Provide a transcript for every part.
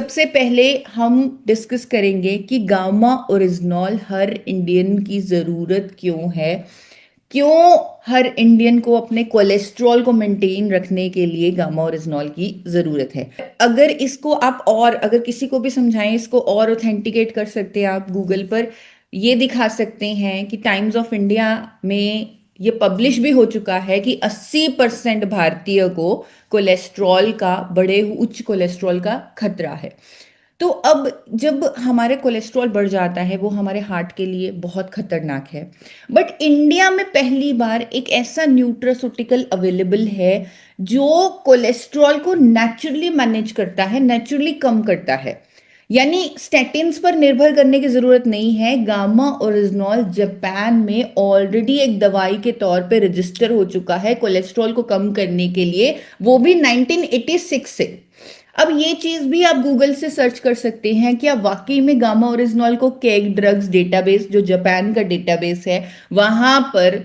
सबसे पहले हम डिस्कस करेंगे कि गामा ओरिजिनॉल हर इंडियन की ज़रूरत क्यों है। क्यों हर इंडियन को अपने कोलेस्ट्रॉल को मेंटेन रखने के लिए गामा ओरिजिनॉल की ज़रूरत है। अगर इसको आप और अगर किसी को भी समझाएं, इसको और ऑथेंटिकेट कर सकते हैं आप गूगल पर ये दिखा सकते हैं कि टाइम्स ऑफ इंडिया में ये पब्लिश भी हो चुका है कि 80% भारतीय को कोलेस्ट्रॉल का, बड़े उच्च कोलेस्ट्रॉल का खतरा है। तो अब जब हमारे कोलेस्ट्रॉल बढ़ जाता है वो हमारे हार्ट के लिए बहुत खतरनाक है। बट इंडिया में पहली बार एक ऐसा न्यूट्रास्यूटिकल अवेलेबल है जो कोलेस्ट्रॉल को नेचुरली मैनेज करता है, नेचुरली कम करता है। यानी स्टैटिन्स पर निर्भर करने की जरूरत नहीं है। गामा ओरिजिनॉल जापान में ऑलरेडी एक दवाई के तौर पे रजिस्टर हो चुका है कोलेस्ट्रॉल को कम करने के लिए, वो भी 1986 से। अब ये चीज भी आप गूगल से सर्च कर सकते हैं कि आप वाकई में गामा ओरिजिनॉल को केग ड्रग्स डेटाबेस, जो जापान का डेटाबेस है, वहां पर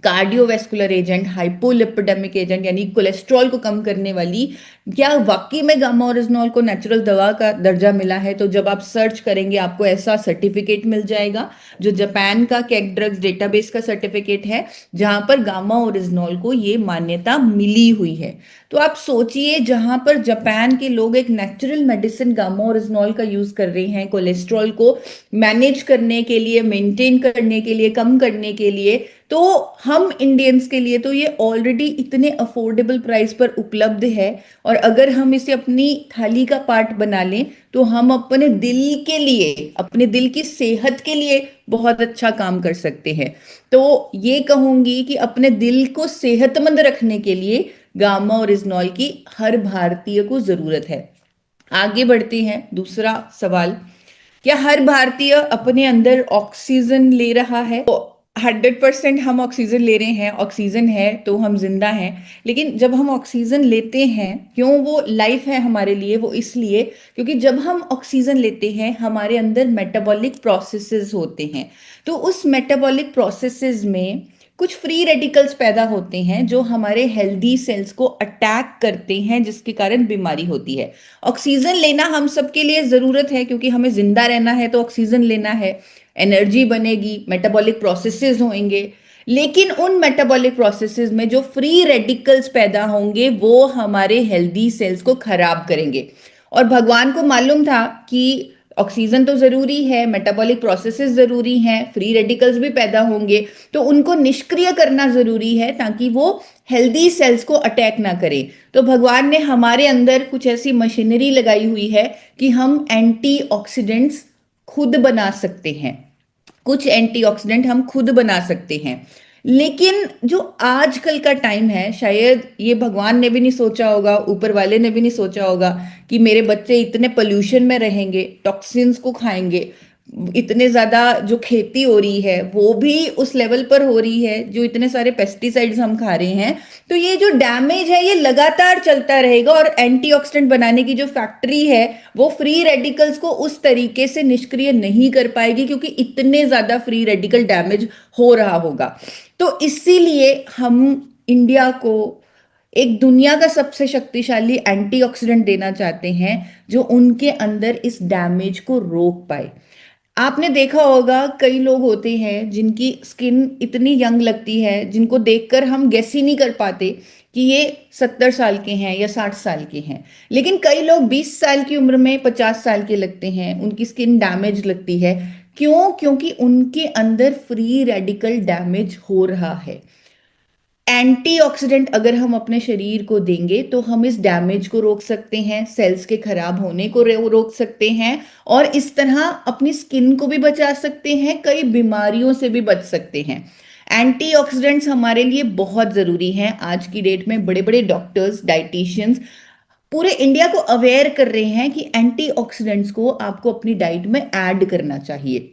कार्डियोवैस्कुलर एजेंट, हाइपोलिपिडेमिक एजेंट यानी कोलेस्ट्रॉल को कम करने वाली, क्या वाकई में गामा ओरिजिनॉल को नेचुरल दवा का दर्जा मिला है। तो जब आप सर्च करेंगे आपको ऐसा सर्टिफिकेट मिल जाएगा जो जापान का केग ड्रग्स डेटाबेस का सर्टिफिकेट है, जहां पर गामा ओरिजिनॉल को ये मान्यता मिली हुई है। तो आप सोचिए, जहां पर जापान के लोग एक नेचुरल मेडिसिन गामा ओरिजिनॉल का यूज कर रहे हैं कोलेस्ट्रॉल को मैनेज करने के लिए, मेंटेन करने के लिए, कम करने के लिए, तो हम इंडियंस के लिए तो ये ऑलरेडी इतने अफोर्डेबल प्राइस पर उपलब्ध है। और अगर हम इसे अपनी थाली का पार्ट बना लें तो हम अपने दिल के लिए, अपने दिल की सेहत के लिए बहुत अच्छा काम कर सकते हैं। तो ये कहूंगी कि अपने दिल को सेहतमंद रखने के लिए गामा ओरिजिनॉल की हर भारतीय को जरूरत है। आगे बढ़ते हैं, दूसरा सवाल, क्या हर भारतीय अपने अंदर ऑक्सीजन ले रहा है? तो 100% हम ऑक्सीजन ले रहे हैं, ऑक्सीजन है तो हम जिंदा हैं। लेकिन जब हम ऑक्सीजन लेते हैं, क्यों वो लाइफ है हमारे लिए? वो इसलिए क्योंकि जब हम ऑक्सीजन लेते हैं हमारे अंदर मेटाबॉलिक प्रोसेसेस होते हैं। तो उस मेटाबॉलिक प्रोसेसेस में कुछ फ्री रेडिकल्स पैदा होते हैं जो हमारे हेल्दी सेल्स को अटैक करते हैं, जिसके कारण बीमारी होती है। ऑक्सीजन लेना हम सबके लिए जरूरत है क्योंकि हमें जिंदा रहना है, तो ऑक्सीजन लेना है, एनर्जी बनेगी, मेटाबॉलिक प्रोसेसेस होंगे। लेकिन उन मेटाबॉलिक प्रोसेसेस में जो फ्री रेडिकल्स पैदा होंगे वो हमारे हेल्दी सेल्स को खराब करेंगे। और भगवान को मालूम था कि ऑक्सीजन तो जरूरी है, मेटाबॉलिक प्रोसेसेस जरूरी हैं, फ्री रेडिकल्स भी पैदा होंगे, तो उनको निष्क्रिय करना जरूरी है ताकि वो हेल्दी सेल्स को अटैक ना करे। तो भगवान ने हमारे अंदर कुछ ऐसी मशीनरी लगाई हुई है कि हम एंटीऑक्सीडेंट्स खुद बना सकते हैं। कुछ एंटीऑक्सीडेंट हम खुद बना सकते हैं। लेकिन जो आजकल का टाइम है, शायद ये भगवान ने भी नहीं सोचा होगा, ऊपर वाले ने भी नहीं सोचा होगा कि मेरे बच्चे इतने पोल्यूशन में रहेंगे, टॉक्सिन्स को खाएंगे, इतने ज्यादा जो खेती हो रही है वो भी उस लेवल पर हो रही है, जो इतने सारे पेस्टिसाइड्स हम खा रहे हैं। तो ये जो डैमेज है ये लगातार चलता रहेगा और एंटीऑक्सीडेंट बनाने की जो फैक्ट्री है वो फ्री रेडिकल्स को उस तरीके से निष्क्रिय नहीं कर पाएगी क्योंकि इतने ज्यादा फ्री रेडिकल डैमेज हो रहा होगा। तो इसीलिए हम इंडिया को एक दुनिया का सबसे शक्तिशाली एंटीऑक्सीडेंट देना चाहते हैं जो उनके अंदर इस डैमेज को रोक पाए। आपने देखा होगा कई लोग होते हैं जिनकी स्किन इतनी यंग लगती है, जिनको देखकर हम गेस ही नहीं कर पाते कि ये 70 साल के हैं या 60 साल के हैं। लेकिन कई लोग 20 साल की उम्र में 50 साल के लगते हैं, उनकी स्किन डैमेज लगती है। क्यों? क्योंकि उनके अंदर फ्री रेडिकल डैमेज हो रहा है। एंटीऑक्सीडेंट अगर हम अपने शरीर को देंगे तो हम इस डैमेज को रोक सकते हैं, सेल्स के खराब होने को रोक सकते हैं, और इस तरह अपनी स्किन को भी बचा सकते हैं, कई बीमारियों से भी बच सकते हैं। एंटीऑक्सीडेंट्स हमारे लिए बहुत जरूरी हैं। आज की डेट में बड़े बड़े डॉक्टर्स, डाइटिशियंस पूरे इंडिया को अवेयर कर रहे हैं कि एंटीऑक्सीडेंट्स को आपको अपनी डाइट में ऐड करना चाहिए।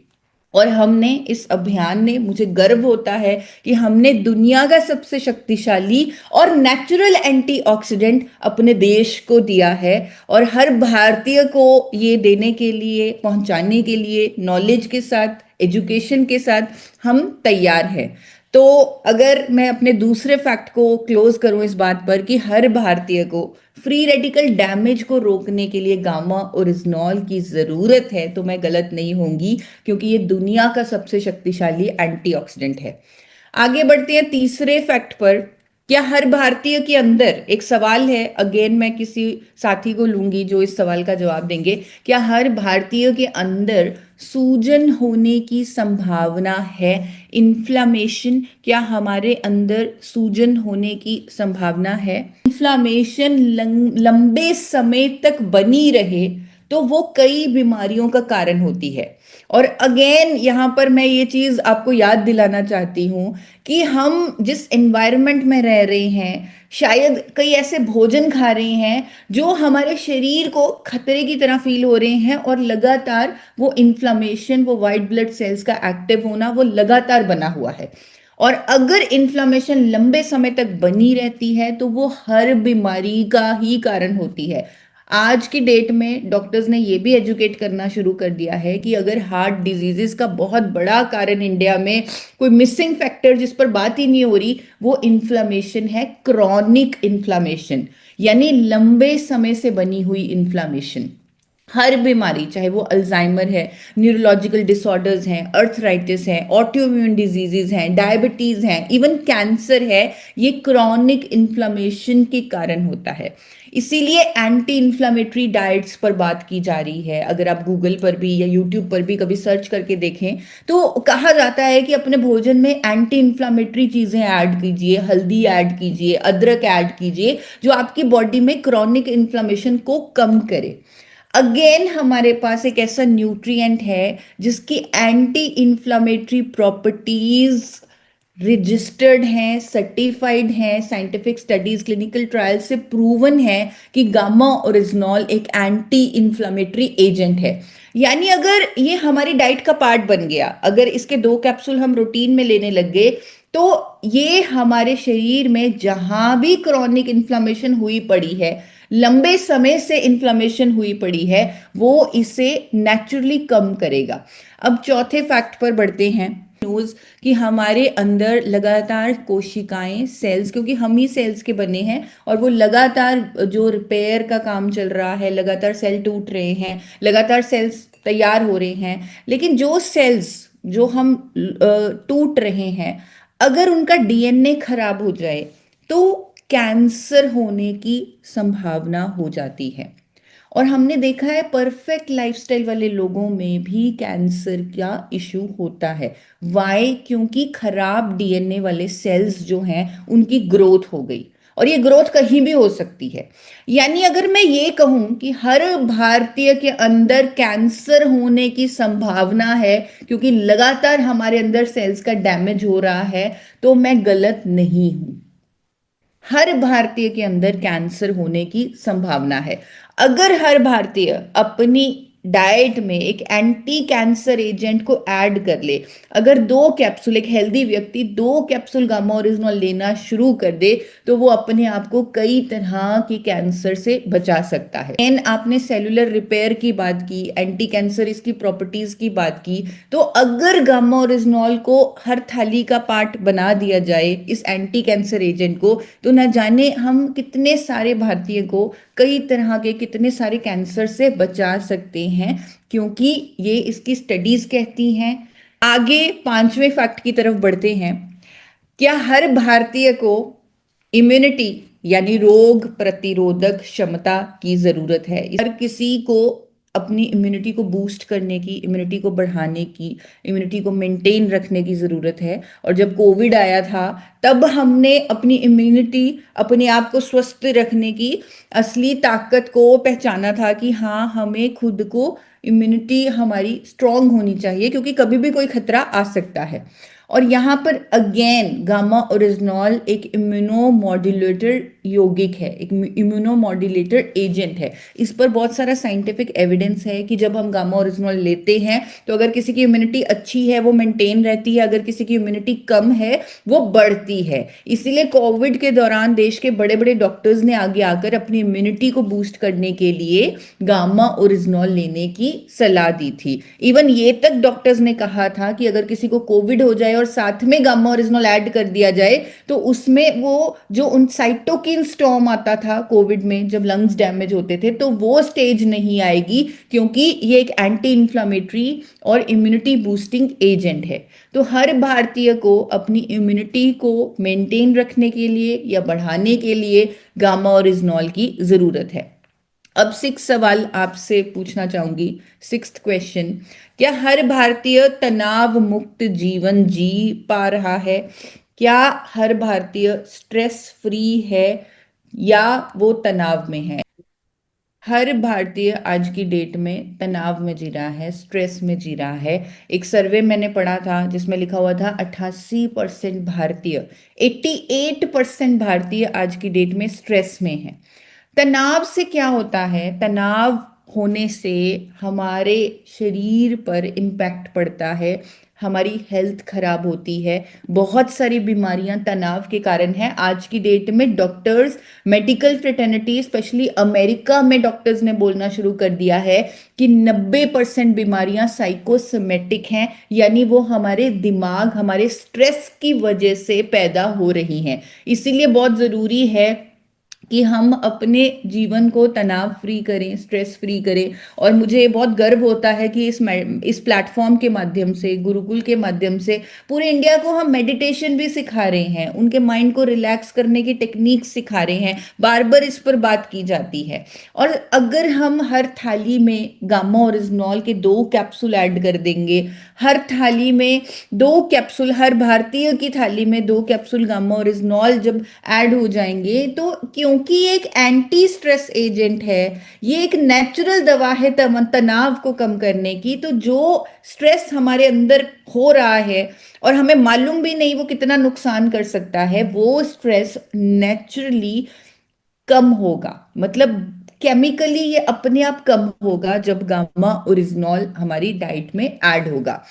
और हमने इस अभियान ने, मुझे गर्व होता है कि हमने दुनिया का सबसे शक्तिशाली और नेचुरल एंटीऑक्सीडेंट अपने देश को दिया है। और हर भारतीय को ये देने के लिए, पहुंचाने के लिए, नॉलेज के साथ, एजुकेशन के साथ हम तैयार हैं। तो अगर मैं अपने दूसरे फैक्ट को क्लोज करूं इस बात पर कि हर भारतीय को फ्री रेडिकल डैमेज को रोकने के लिए गामा ओरिजिनॉल की जरूरत है, तो मैं गलत नहीं होंगी, क्योंकि ये दुनिया का सबसे शक्तिशाली एंटीऑक्सीडेंट है। आगे बढ़ते हैं तीसरे फैक्ट पर। क्या हर भारतीय के अंदर, एक सवाल है, अगेन मैं किसी साथी को लूंगी जो इस सवाल का जवाब देंगे, क्या हर भारतीय के अंदर सूजन होने की संभावना है? इन्फ्लामेशन, क्या हमारे अंदर सूजन होने की संभावना है? इन्फ्लामेशन लंबे समय तक बनी रहे तो वो कई बीमारियों का कारण होती है। और अगेन यहां पर मैं ये चीज आपको याद दिलाना चाहती हूं कि हम जिस एनवायरनमेंट में रह रहे हैं, शायद कई ऐसे भोजन खा रहे हैं जो हमारे शरीर को खतरे की तरह फील हो रहे हैं, और लगातार वो इन्फ्लामेशन, वो वाइट ब्लड सेल्स का एक्टिव होना, वो लगातार बना हुआ है। और अगर इन्फ्लामेशन लंबे समय तक बनी रहती है तो वो हर बीमारी का ही कारण होती है। आज की डेट में डॉक्टर्स ने ये भी एजुकेट करना शुरू कर दिया है कि अगर हार्ट डिजीजेस का बहुत बड़ा कारण इंडिया में कोई मिसिंग फैक्टर जिस पर बात ही नहीं हो रही, वो इन्फ्लामेशन है, क्रॉनिक इन्फ्लामेशन, यानी लंबे समय से बनी हुई इन्फ्लामेशन। हर बीमारी, चाहे वो अल्जाइमर है, न्यूरोलॉजिकल डिसऑर्डर्स हैं, अर्थराइटिस है, ऑटोइम्यून डिजीजेज हैं, डायबिटीज हैं, इवन कैंसर है, ये क्रॉनिक इन्फ्लामेशन के कारण होता है। इसीलिए एंटी इन्फ्लामेटरी डाइट्स पर बात की जा रही है। अगर आप गूगल पर भी या यूट्यूब पर भी कभी सर्च करके देखें तो कहा जाता है कि अपने भोजन में एंटी इन्फ्लामेटरी चीजें ऐड कीजिए, हल्दी ऐड कीजिए, अदरक ऐड कीजिए, जो आपकी बॉडी में क्रॉनिक इन्फ्लामेशन को कम करे। अगेन हमारे पास एक ऐसा न्यूट्रिएंट है जिसकी एंटी इन्फ्लामेटरी प्रॉपर्टीज रजिस्टर्ड हैं, सर्टिफाइड हैं, साइंटिफिक स्टडीज, क्लिनिकल ट्रायल से प्रूवन है कि गामा ओरिजिनॉल एक एंटी इन्फ्लामेटरी एजेंट है। यानी अगर ये हमारी डाइट का पार्ट बन गया, अगर इसके 2 कैप्सूल हम रूटीन में लेने लग गए, तो ये हमारे शरीर में जहां भी क्रॉनिक इन्फ्लामेशन हुई पड़ी है, लंबे समय से इन्फ्लामेशन हुई पड़ी है, वो इसे नेचुरली कम करेगा। अब चौथे फैक्ट पर बढ़ते हैं। न्यूज कि हमारे अंदर लगातार कोशिकाएं, सेल्स, क्योंकि हम ही सेल्स के बने हैं, और वो लगातार जो रिपेयर का काम चल रहा है, लगातार सेल टूट रहे हैं, लगातार सेल्स तैयार हो रहे हैं, लेकिन जो सेल्स जो हम टूट रहे हैं, अगर उनका डीएनए खराब हो जाए तो कैंसर होने की संभावना हो जाती है। और हमने देखा है परफेक्ट लाइफस्टाइल वाले लोगों में भी कैंसर का इशू होता है। वाई? क्योंकि खराब डीएनए वाले सेल्स जो हैं उनकी ग्रोथ हो गई, और ये ग्रोथ कहीं भी हो सकती है। यानी अगर मैं ये कहूं कि हर भारतीय के अंदर कैंसर होने की संभावना है क्योंकि लगातार हमारे अंदर सेल्स का डैमेज हो रहा है, तो मैं गलत नहीं हूं। हर भारतीय के अंदर कैंसर होने की संभावना है। अगर हर भारतीय अपनी डाइट में एक एंटी कैंसर एजेंट को ऐड कर ले, अगर 2 कैप्सूल, एक हेल्दी व्यक्ति 2 कैप्सूल गामा ओरिजिनॉल लेना शुरू कर दे, तो वो अपने आप को कई तरह के कैंसर से बचा सकता है। एंड आपने सेलुलर रिपेयर की बात की, एंटी कैंसर इसकी प्रॉपर्टीज की बात की, तो अगर गामा ओरिजिनॉल को हर थाली का पार्ट बना दिया जाए, इस एंटी कैंसर एजेंट को, तो न जाने हम कितने सारे भारतीय को कई तरह के, कितने सारे कैंसर से बचा सकते हैं, क्योंकि ये इसकी स्टडीज कहती हैं। आगे 5वें फैक्ट की तरफ बढ़ते हैं। क्या हर भारतीय को इम्यूनिटी, यानी रोग प्रतिरोधक क्षमता की जरूरत है? हर किसी को अपनी इम्यूनिटी को बूस्ट करने की, इम्यूनिटी को बढ़ाने की, इम्यूनिटी को मेंटेन रखने की जरूरत है। और जब कोविड आया था तब हमने अपनी इम्यूनिटी, अपने आप को स्वस्थ रखने की असली ताकत को पहचाना था कि हाँ, हमें खुद को, इम्यूनिटी हमारी स्ट्रांग होनी चाहिए क्योंकि कभी भी कोई खतरा आ सकता है। और यहाँ पर अगेन गामा ओरिजिनॉल एक इम्यूनोमॉड्यूलेटर यौगिक है, एक इम्यूनोमॉड्यूलेटर एजेंट है। इस पर बहुत सारा साइंटिफिक एविडेंस है कि जब हम गामा ओरिजिनॉल लेते हैं तो अगर किसी की इम्यूनिटी अच्छी है वो मेंटेन रहती है, अगर किसी की इम्यूनिटी कम है वो बढ़ती है। इसीलिए कोविड के दौरान देश के बड़े बड़े डॉक्टर्स ने आगे आकर अपनी इम्यूनिटी को बूस्ट करने के लिए गामा ओरिजिनॉल लेने की सलाह दी थी। इवन ये तक डॉक्टर्स ने कहा था कि अगर किसी को कोविड हो जाए और साथ में गामा ओरिजिनल ऐड कर दिया जाए तो उसमें वो जो उन साइटोकिन स्टॉर्म आता था कोविड में जब लंग्स डैमेज होते थे, तो वो स्टेज नहीं आएगी, क्योंकि ये एक एंटी इन्फ्लामेटरी और इम्यूनिटी बूस्टिंग एजेंट है। तो हर भारतीय को अपनी इम्यूनिटी को मेंटेन रखने के लिए या बढ़ाने के लिए गामा ओरिजिनॉल की जरूरत है। अब सिक्स सवाल आपसे पूछना चाहूंगी। सिक्स्थ क्वेश्चन, क्या हर भारतीय तनाव मुक्त जीवन जी पा रहा है? क्या हर भारतीय स्ट्रेस फ्री है या वो तनाव में है? हर भारतीय आज की डेट में तनाव में जी रहा है, स्ट्रेस में जी रहा है। एक सर्वे मैंने पढ़ा था जिसमें लिखा हुआ था 88% भारतीय, 88% भारतीय आज की डेट में स्ट्रेस में है। तनाव से क्या होता है? तनाव होने से हमारे शरीर पर इम्पैक्ट पड़ता है, हमारी हेल्थ खराब होती है, बहुत सारी बीमारियां तनाव के कारण हैं। आज की डेट में doctors, medical fraternity, specially America में डॉक्टर्स ने बोलना शुरू कर दिया है कि 90% बीमारियां साइकोसोमेटिक हैं, यानी वो हमारे दिमाग, हमारे स्ट्रेस की वजह से पैदा हो रही हैं। इसीलिए बहुत जरूरी है कि हम अपने जीवन को तनाव फ्री करें, स्ट्रेस फ्री करें। और मुझे बहुत गर्व होता है कि इस प्लेटफॉर्म के माध्यम से, गुरुकुल के माध्यम से पूरे इंडिया को हम मेडिटेशन भी सिखा रहे हैं, उनके माइंड को रिलैक्स करने की टेक्निक सिखा रहे हैं, बार बार इस पर बात की जाती है। और अगर हम हर थाली में गामा ओरिजिनॉल के 2 कैप्सूल ऐड कर देंगे, हर थाली में 2 कैप्सूल, हर भारतीय की थाली में 2 कैप्सूल गामा ओरिजिनॉल जब ऐड हो जाएंगे, तो क्योंकि ये एक एंटी स्ट्रेस एजेंट है, ये एक नेचुरल दवा है तनाव को कम करने की, तो जो स्ट्रेस हमारे अंदर हो रहा है और हमें मालूम भी नहीं वो कितना नुकसान कर सकता है, वो स्ट्रेस नेचुरली कम होगा। मतलब केमिकली ये अपने आप कम होगा जब गामा ओरिजिनॉल हमारी डाइट में ऐड होगा।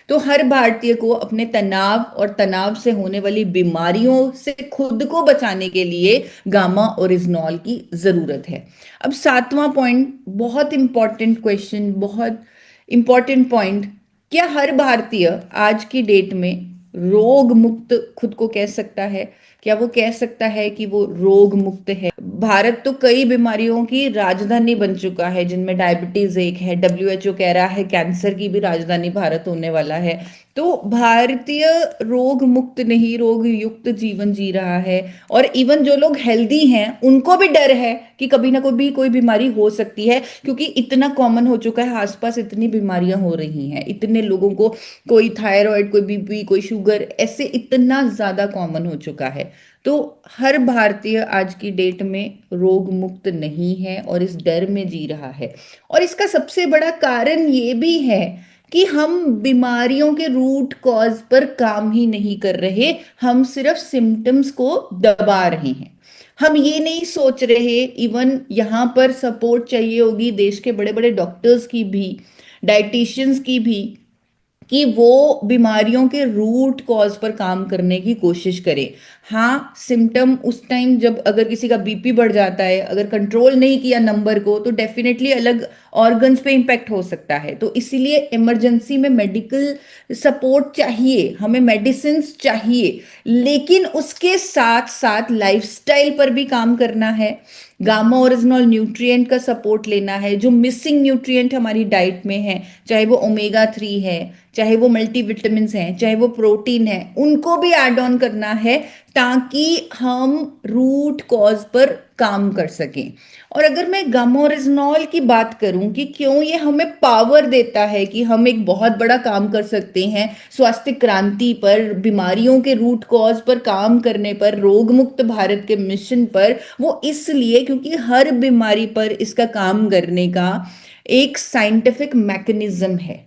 तो हर भारतीय को अपने तनाव और तनाव से होने वाली बीमारियों से खुद को बचाने के लिए गामा ओरिजिनॉल की जरूरत है। अब सातवां पॉइंट, बहुत इंपॉर्टेंट क्वेश्चन, बहुत इंपॉर्टेंट पॉइंट, क्या हर भारतीय आज की डेट में रोग मुक्त खुद को कह सकता है? क्या वो कह सकता है कि वो रोग मुक्त है? भारत तो कई बीमारियों की राजधानी बन चुका है, जिनमें डायबिटीज एक है, डब्ल्यूएचओ कह रहा है कैंसर की भी राजधानी भारत होने वाला है। तो भारतीय रोग मुक्त नहीं, रोग युक्त जीवन जी रहा है। और इवन जो लोग हेल्दी हैं उनको भी डर है कि कभी ना कभी कोई बीमारी हो सकती है, क्योंकि इतना कॉमन हो चुका है, आसपास इतनी बीमारियां हो रही हैं, इतने लोगों को, कोई थायराइड, कोई बीपी, कोई शुगर, ऐसे इतना ज्यादा कॉमन हो चुका है। तो हर भारतीय आज की डेट में रोग मुक्त नहीं है और इस डर में जी रहा है। और इसका सबसे बड़ा कारण ये भी है कि हम बीमारियों के रूट कॉज पर काम ही नहीं कर रहे, हम सिर्फ सिम्टम्स को दबा रहे हैं। हम ये नहीं सोच रहे, इवन यहाँ पर सपोर्ट चाहिए होगी देश के बड़े बड़े डॉक्टर्स की भी, डाइटिशियंस की भी, कि वो बीमारियों के रूट कॉज पर काम करने की कोशिश करें। हाँ, सिम्टम उस टाइम जब अगर किसी का बीपी बढ़ जाता है, अगर कंट्रोल नहीं किया नंबर को, तो डेफिनेटली अलग ऑर्गन्स पे इंपैक्ट हो सकता है। तो इसीलिए इमरजेंसी में मेडिकल सपोर्ट चाहिए, हमें मेडिसिन चाहिए, लेकिन उसके साथ साथ लाइफस्टाइल पर भी काम करना है। गामा ओरिजिनल न्यूट्रिएंट का सपोर्ट लेना है, जो मिसिंग न्यूट्रिएंट हमारी डाइट में है, चाहे वो ओमेगा 3 है, चाहे वो मल्टीविटामिन हैं, चाहे वो प्रोटीन है, उनको भी ऐड ऑन करना है, ताकि हम रूट कॉज पर काम कर सकें। और अगर मैं गामा ओरिजिनॉल की बात करूं कि क्यों ये हमें पावर देता है कि हम एक बहुत बड़ा काम कर सकते हैं स्वास्थ्य क्रांति पर, बीमारियों के रूट कॉज पर काम करने पर, रोग मुक्त भारत के मिशन पर, वो इसलिए क्योंकि हर बीमारी पर इसका काम करने का एक साइंटिफिक मैकेनिज्म है।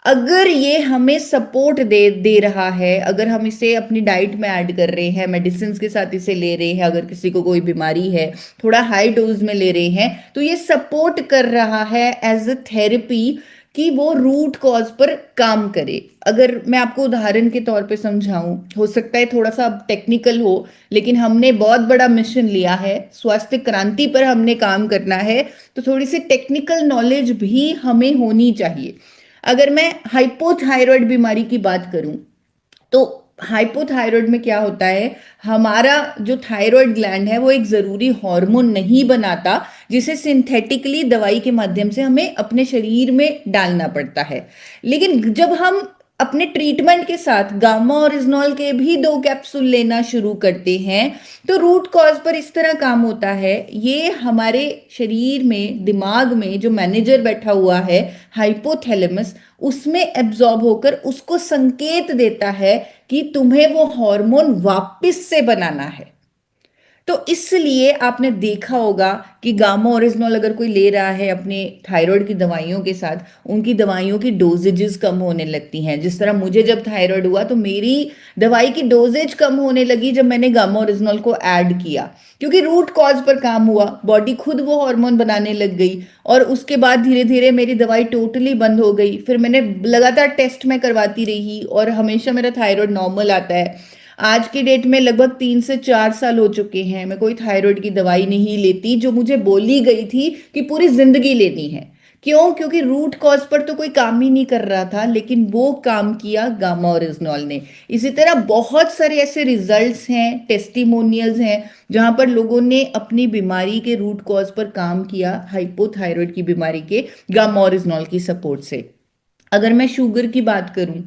अगर ये हमें सपोर्ट दे दे रहा है, अगर हम इसे अपनी डाइट में ऐड कर रहे हैं, मेडिसिन के साथ इसे ले रहे हैं, अगर किसी को कोई बीमारी है, थोड़ा हाई डोज में ले रहे हैं, तो ये सपोर्ट कर रहा है एज अ थेरेपी कि वो रूट कॉज पर काम करे। अगर मैं आपको उदाहरण के तौर पे समझाऊं, हो सकता है थोड़ा सा टेक्निकल हो, लेकिन हमने बहुत बड़ा मिशन लिया है, स्वास्थ्य क्रांति पर हमने काम करना है, तो थोड़ी सी टेक्निकल नॉलेज भी हमें होनी चाहिए। अगर मैं हाइपोथायरॉयड बीमारी की बात करूं, तो हाइपोथायराइड में क्या होता है, हमारा जो थायराइड ग्लैंड है वो एक जरूरी हार्मोन नहीं बनाता, जिसे सिंथेटिकली दवाई के माध्यम से हमें अपने शरीर में डालना पड़ता है। लेकिन जब हम अपने ट्रीटमेंट के साथ गामा ओरिजिनॉल के भी 2 कैप्सूल लेना शुरू करते हैं, तो रूट कॉज पर इस तरह काम होता है, ये हमारे शरीर में, दिमाग में जो मैनेजर बैठा हुआ है हाइपोथैलेमस, उसमें एब्जॉर्ब होकर उसको संकेत देता है कि तुम्हें वो हार्मोन वापस से बनाना है। तो इसलिए आपने देखा होगा कि गामा ओरिजिनॉल अगर कोई ले रहा है अपने थायराइड की दवाइयों के साथ, उनकी दवाइयों की डोजेजेस कम होने लगती हैं। जिस तरह मुझे जब थायराइड हुआ तो मेरी दवाई की डोजेज कम होने लगी जब मैंने गामा ओरिजिनॉल को ऐड किया, क्योंकि रूट कॉज पर काम हुआ, बॉडी खुद वो हार्मोन बनाने लग गई। और उसके बाद धीरे धीरे मेरी दवाई टोटली बंद हो गई। फिर मैंने लगातार टेस्ट में करवाती रही और हमेशा मेरा थायराइड नॉर्मल आता है। आज की डेट में लगभग 3 से 4 साल हो चुके हैं, मैं कोई थायराइड की दवाई नहीं लेती, जो मुझे बोली गई थी कि पूरी जिंदगी लेनी है। क्यों? क्योंकि रूट कॉज पर तो कोई काम ही नहीं कर रहा था, लेकिन वो काम किया गामा ओरिजिनॉल ने। इसी तरह बहुत सारे ऐसे रिजल्ट्स हैं, टेस्टिमोनियल्स हैं, जहां पर लोगों ने अपनी बीमारी के रूट कॉज पर काम किया, हाइपोथायराइड की बीमारी के गामा ओरिजिनॉल की सपोर्ट से। अगर मैं शुगर की बात करूं,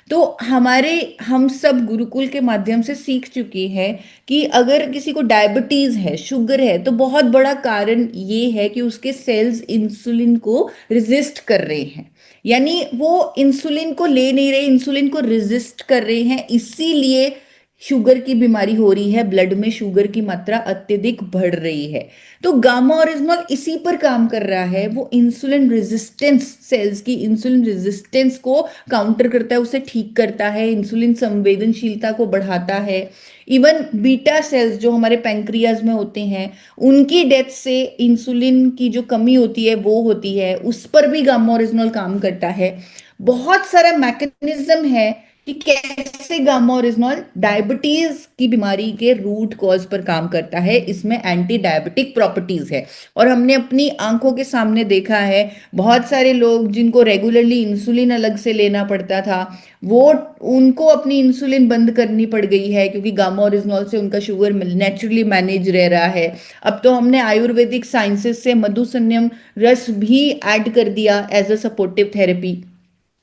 तो हमारे हम सब गुरुकुल के माध्यम से सीख चुके हैं कि अगर किसी को डायबिटीज है, शुगर है, तो बहुत बड़ा कारण ये है कि उसके सेल्स इंसुलिन को रेजिस्ट कर रहे हैं। यानी वो इंसुलिन को ले नहीं रहे, इंसुलिन को रेजिस्ट कर रहे हैं, इसीलिए शुगर की बीमारी हो रही है, ब्लड में शुगर की मात्रा अत्यधिक बढ़ रही है। तो गामा ओरिजिनॉल इसी पर काम कर रहा है, वो इंसुलिन रेजिस्टेंस, सेल्स की इंसुलिन रेजिस्टेंस को काउंटर करता है, उसे ठीक करता है, इंसुलिन संवेदनशीलता को बढ़ाता है। इवन बीटा सेल्स जो हमारे पैंक्रियाज में होते हैं, उनकी डेथ से इंसुलिन की जो कमी होती है वो होती है, उस पर भी गामा ओरिजिनॉल काम करता है। बहुत सारा मैकेनिज्म है कि कैसे गामा ओरिजिनॉल डायबिटीज की बीमारी के रूट कॉज पर काम करता है। इसमें एंटी डायबिटिक प्रॉपर्टीज है, और हमने अपनी आंखों के सामने देखा है बहुत सारे लोग जिनको रेगुलरली इंसुलिन अलग से लेना पड़ता था, वो उनको अपनी इंसुलिन बंद करनी पड़ गई है, क्योंकि गामा ओरिजिनॉल से उनका शुगर नेचुरली मैनेज रह रहा है। अब तो हमने आयुर्वेदिक साइंसेस से मधुसन्यम रस भी ऐड कर दिया एज अ सपोर्टिव थेरेपी।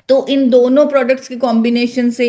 तो इन दोनों प्रोडक्ट्स के कॉम्बिनेशन से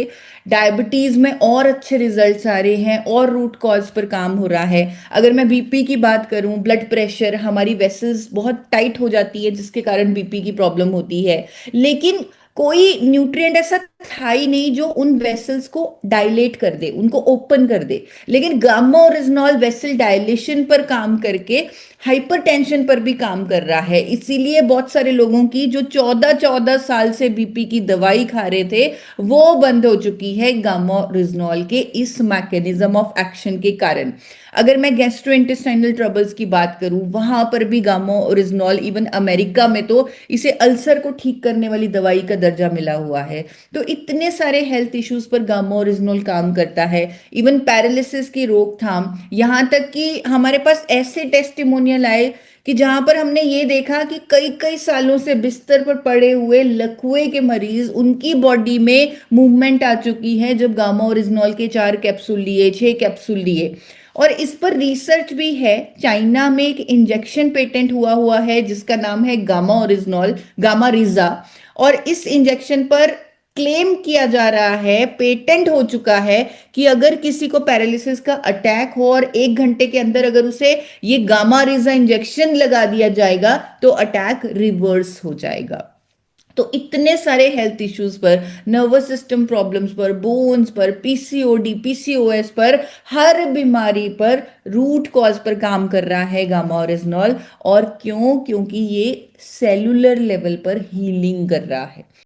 डायबिटीज में और अच्छे रिजल्ट्स आ रहे हैं और रूट कॉज पर काम हो रहा है। अगर मैं बीपी की बात करूं, ब्लड प्रेशर, हमारी वेसल्स बहुत टाइट हो जाती है जिसके कारण बीपी की प्रॉब्लम होती है, लेकिन कोई न्यूट्रिएंट ऐसा था ही नहीं जो उन वेसल्स को डायलेट कर दे, उनको ओपन कर दे। लेकिन गामा ओरिजिनॉल वेसल डायलेशन पर काम करके हाइपरटेंशन पर भी काम कर रहा है। इसीलिए बहुत सारे लोगों की जो 14-14 साल से बीपी की दवाई खा रहे थे, वो बंद हो चुकी है गामा ओरिजिनॉल के इस मैकेनिज्म ऑफ एक्शन के कारण। अगर मैं गैस्ट्रोइंटेस्टाइनल ट्रबल्स की बात करूं, वहां पर भी गामा ओरिजिनॉल, इवन अमेरिका में तो इसे अल्सर को ठीक करने वाली दवाई का दर्जा मिला हुआ है। तो इतने सारे हेल्थ इश्यूज पर गामा ओरिजिनॉल काम करता है। इवन पैरालिसिस की रोकथाम, यहां तक कि हमारे पास ऐसे टेस्टिमोनियल आए कि जहां पर हमने ये देखा कि कई कई सालों से बिस्तर पर पड़े हुए लकवे के मरीज, उनकी बॉडी में मूवमेंट आ चुकी है जब गामा ओरिजिनॉल के 4 कैप्सूल लिए, 6 कैप्सूल लिए। और इस पर रिसर्च भी है। चाइना में एक इंजेक्शन पेटेंट हुआ हुआ है जिसका नाम है गामा ओरिजिनॉल, गामा रिजा। और इस इंजेक्शन पर क्लेम किया जा रहा है, पेटेंट हो चुका है, कि अगर किसी को पैरालिसिस का अटैक हो और 1 घंटे के अंदर अगर उसे ये गामा रिजा इंजेक्शन लगा दिया जाएगा तो अटैक रिवर्स हो जाएगा। तो इतने सारे हेल्थ इश्यूज पर, नर्वस सिस्टम प्रॉब्लम्स पर, बोन्स पर, पीसीओडी, पीसीओएस पर, हर बीमारी पर रूट कॉज पर काम कर रहा है गामा ओरिजिनॉल। और क्यों? क्योंकि ये सेलुलर लेवल पर हीलिंग कर रहा है।